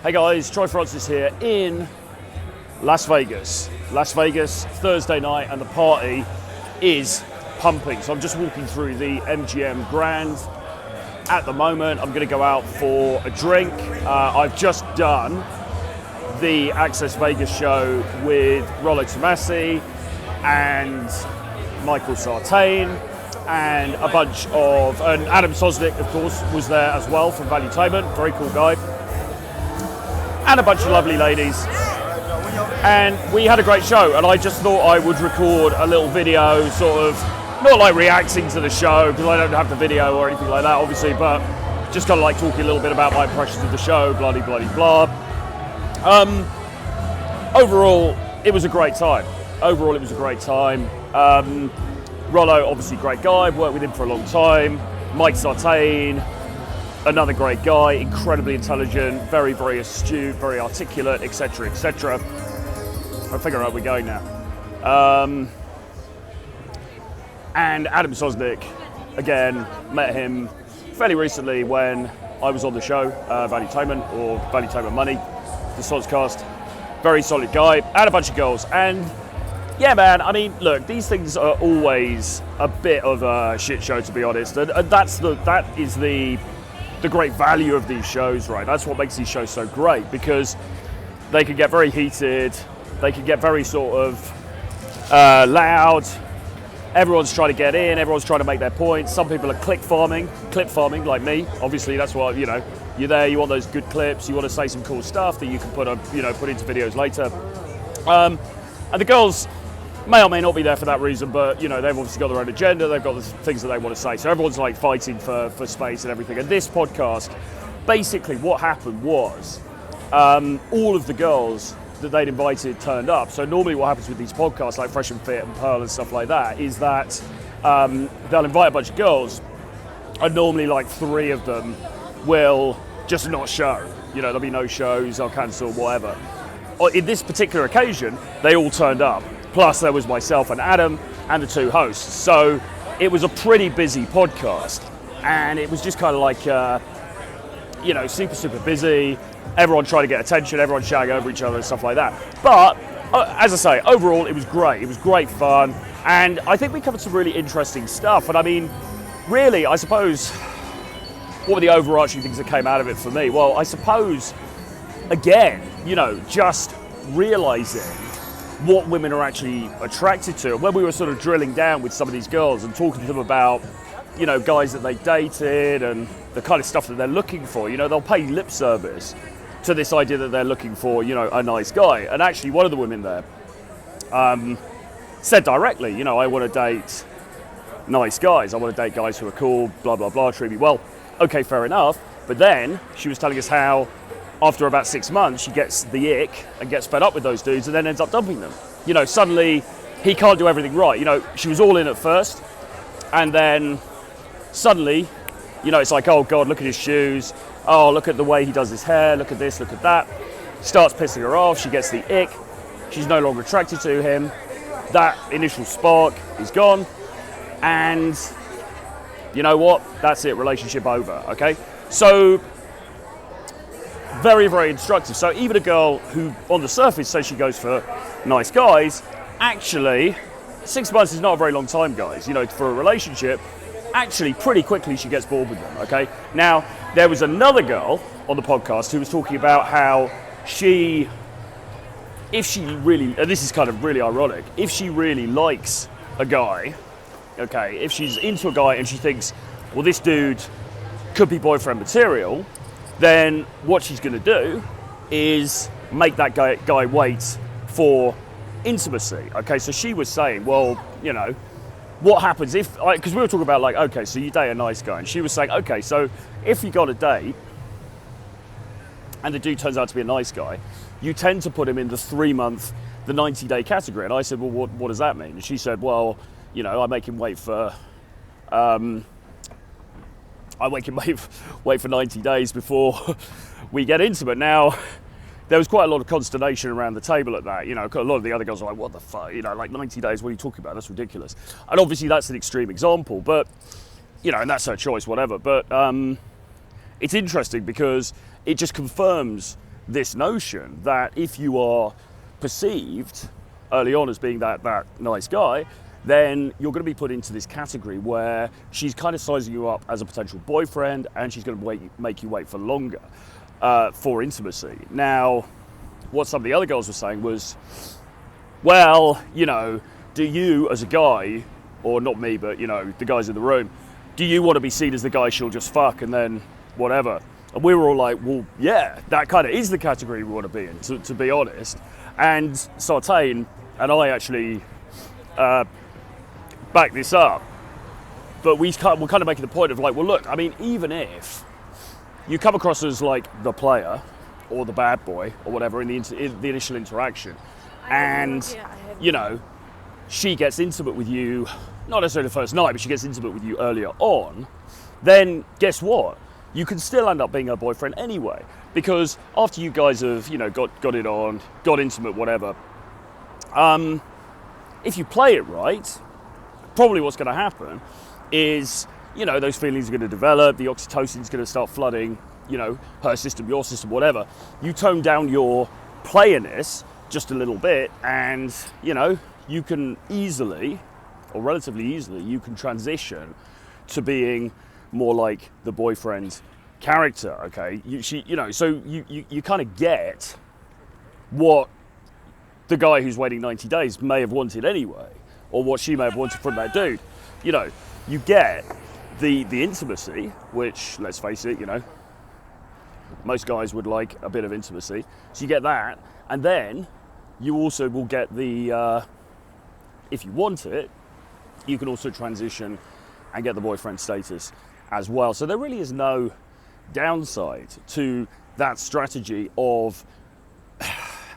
Hey guys, Troy Francis here in Las Vegas. Las Vegas, Thursday night, and the party is pumping. So I'm just walking through the MGM Grand at the moment. I'm going to go out for a drink. I've just done the Access Vegas show with Rollo Tomassi and Michael Sartain and a bunch of, and Adam Sosnick, of course, was there as well from Valuetainment, very cool guy, and a bunch of lovely ladies. And we had a great show, and I just thought I would record a little video, sort of, not like reacting to the show, because I don't have the video or anything like that, obviously, but just kind of like talking a little bit about my impressions of the show, bloody blah. Overall, it was a great time. Rollo, obviously great guy, worked with him for a long time. Mike Sartain, another great guy, incredibly intelligent, very, very astute, very articulate, etc., etc. I figure out we're going now. And Adam Sosnick, again, met him fairly recently when I was on the show, Valuetainment or Valuetainment Money, the Sodscast. Very solid guy, and a bunch of girls. And yeah, man, I mean, look, these things are always a bit of a shit show, to be honest. And that is the great value of these shows, right? That's what makes these shows so great, because they can get very heated, they can get very sort of loud. Everyone's trying to get in, everyone's trying to make their points. Some people are clip farming like me. Obviously, that's what, you know, you're there, you want those good clips, you want to say some cool stuff that you can put into videos later. And the girls may or may not be there for that reason, but you know, they've obviously got their own agenda, they've got the things that they want to say. So everyone's like fighting for space and everything. And this podcast, basically what happened was all of the girls that they'd invited turned up. So normally what happens with these podcasts like Fresh and Fit and Pearl and stuff like that is that they'll invite a bunch of girls, and normally like 3 of them will just not show. You know, there'll be no shows, they'll cancel, whatever. In this particular occasion, they all turned up. Plus there was myself and Adam and the 2 hosts. So it was a pretty busy podcast, and it was just kind of like, you know, super busy. Everyone trying to get attention, everyone shouting over each other and stuff like that. But as I say, overall it was great. It was great fun, and I think we covered some really interesting stuff. And I mean, really, I suppose, what were the overarching things that came out of it for me? Well, I suppose, again, you know, just realizing what women are actually attracted to. And when we were sort of drilling down with some of these girls and talking to them about, you know, guys that they dated and the kind of stuff that they're looking for, you know, they'll pay lip service to this idea that they're looking for, you know, a nice guy. And actually one of the women there said directly, you know, I want to date nice guys. I want to date guys who are cool, blah, blah, blah, treat me well. Okay, fair enough. But then she was telling us how after about 6 months, she gets the ick and gets fed up with those dudes and then ends up dumping them. You know, suddenly he can't do everything right. You know, she was all in at first, and then suddenly, you know, it's like, oh God, look at his shoes. Oh, look at the way he does his hair. Look at this, look at that. Starts pissing her off. She gets the ick. She's no longer attracted to him. That initial spark is gone. And you know what? That's it, relationship over, okay? So, very, very instructive. So even a girl who on the surface says she goes for nice guys, actually 6 months is not a very long time, guys, you know, for a relationship. Actually pretty quickly she gets bored with them, okay? Now there was another girl on the podcast who was talking about how if she really, and this is kind of really ironic, if she really likes a guy, okay, if she's into a guy and she thinks, well, this dude could be boyfriend material, then what she's going to do is make that guy wait for intimacy. Okay, so she was saying, well, you know, what happens if, because we were talking about like, okay, so you date a nice guy, and she was saying, okay, so if you got a date and the dude turns out to be a nice guy, you tend to put him in the 3-month, the 90-day category. And I said, well, what does that mean? And she said, well, you know, I make him wait for, wait for 90 days before we get intimate. Now, there was quite a lot of consternation around the table at that. You know, a lot of the other girls were like, what the fuck? You know, like 90 days, what are you talking about? That's ridiculous. And obviously that's an extreme example, but, you know, and that's her choice, whatever. But it's interesting because it just confirms this notion that if you are perceived early on as being that nice guy, then you're going to be put into this category where she's kind of sizing you up as a potential boyfriend, and she's going to make you wait for longer for intimacy. Now, what some of the other girls were saying was, well, you know, do you as a guy, or not me, but, you know, the guys in the room, do you want to be seen as the guy she'll just fuck and then whatever? And we were all like, well, yeah, that kind of is the category we want to be in, to be honest. And Sartain and I actually back this up, but we're kind of making the point of like, well, look, I mean, even if you come across as like the player or the bad boy or whatever in the initial interaction, and you know, she gets intimate with you, not necessarily the first night, but she gets intimate with you earlier on, then guess what? You can still end up being her boyfriend anyway, because after you guys have, you know, got it on, got intimate, whatever, if you play it right, probably what's going to happen is, you know, those feelings are going to develop, the oxytocin is going to start flooding, you know, her system, your system, whatever. You tone down your playerness just a little bit, and, you know, you can easily, or relatively easily, you can transition to being more like the boyfriend character, okay? So you kind of get what the guy who's waiting 90 days may have wanted anyway, or what she may have wanted from that dude. You know, you get the intimacy, which, let's face it, you know, most guys would like a bit of intimacy. So you get that, and then you also will get the, if you want it, you can also transition and get the boyfriend status as well. So there really is no downside to that strategy of,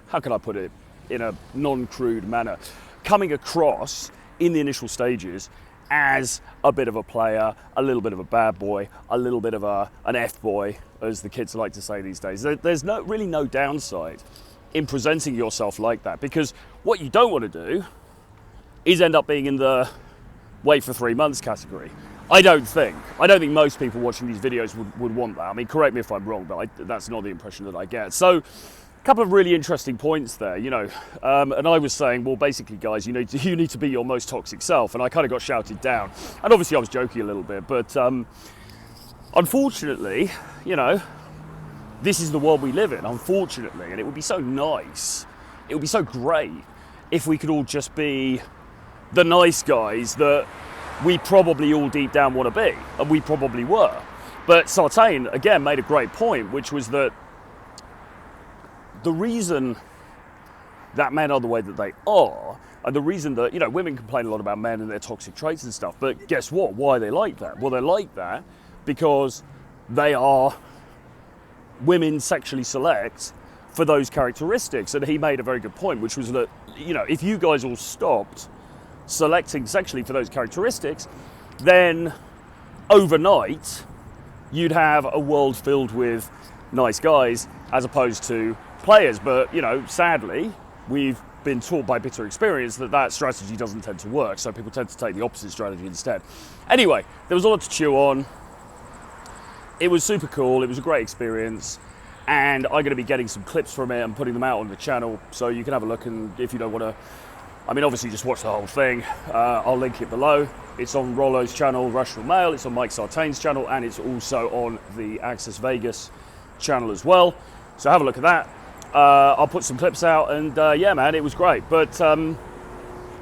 how can I put it in a non-crude manner, coming across in the initial stages as a bit of a player, a little bit of a bad boy, a little bit of an F-boy, as the kids like to say these days. There's really no downside in presenting yourself like that, because what you don't want to do is end up being in the wait for 3 months category. I don't think most people watching these videos would want that. I mean, correct me if I'm wrong, but that's not the impression that I get. So, a couple of really interesting points there, you know. And I was saying, well, basically, guys, you need to be your most toxic self, and I kind of got shouted down. And obviously, I was joking a little bit, but unfortunately, you know, this is the world we live in, unfortunately, and it would be so nice, it would be so great if we could all just be the nice guys that we probably all deep down want to be, and we probably were. But Sartain, again, made a great point, which was that the reason that men are the way that they are, and the reason that, you know, women complain a lot about men and their toxic traits and stuff, but guess what? Why are they like that? Well, they're like that because they are women sexually select for those characteristics. And he made a very good point, which was that, you know, if you guys all stopped selecting sexually for those characteristics, then overnight you'd have a world filled with nice guys as opposed to players. But, you know, sadly, we've been taught by bitter experience that strategy doesn't tend to work, so people tend to take the opposite strategy instead. Anyway, there was a lot to chew on. It was super cool, it was a great experience, and I'm going to be getting some clips from it and putting them out on the channel, so you can have a look, and if you don't want to, I mean, obviously just watch the whole thing. I'll link it below. It's on Rollo's channel, Rational Mail, it's on Mike Sartain's channel, and it's also on the Access Vegas channel as well. So have a look at that. I'll put some clips out, and yeah, man, it was great. But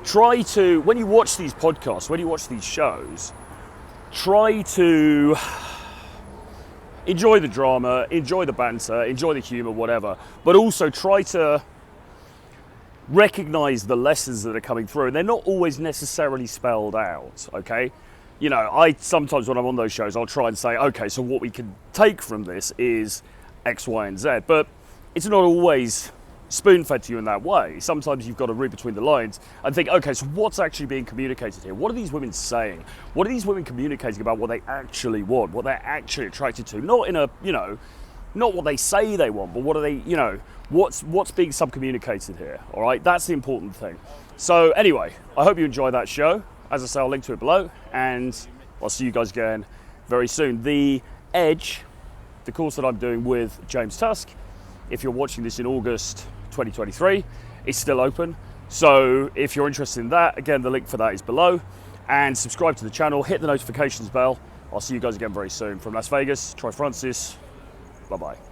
try to, when you watch these podcasts, when you watch these shows, try to enjoy the drama, enjoy the banter, enjoy the humor, whatever, but also try to recognize the lessons that are coming through, and they're not always necessarily spelled out, okay? You know, I sometimes when I'm on those shows, I'll try and say, okay, so what we can take from this is X, Y, and Z, but it's not always spoon-fed to you in that way. Sometimes you've got to read between the lines and think, okay, so what's actually being communicated here? What are these women saying? What are these women communicating about what they actually want, what they're actually attracted to? Not in a, you know, not what they say they want, but what are they, you know, what's being sub-communicated here, all right? That's the important thing. So anyway, I hope you enjoy that show. As I say, I'll link to it below, and I'll see you guys again very soon. The Edge, the course that I'm doing with James Tusk, if you're watching this in August 2023, it's still open. So if you're interested in that, again, the link for that is below. And subscribe to the channel, hit the notifications bell. I'll see you guys again very soon. From Las Vegas, Troy Francis, bye-bye.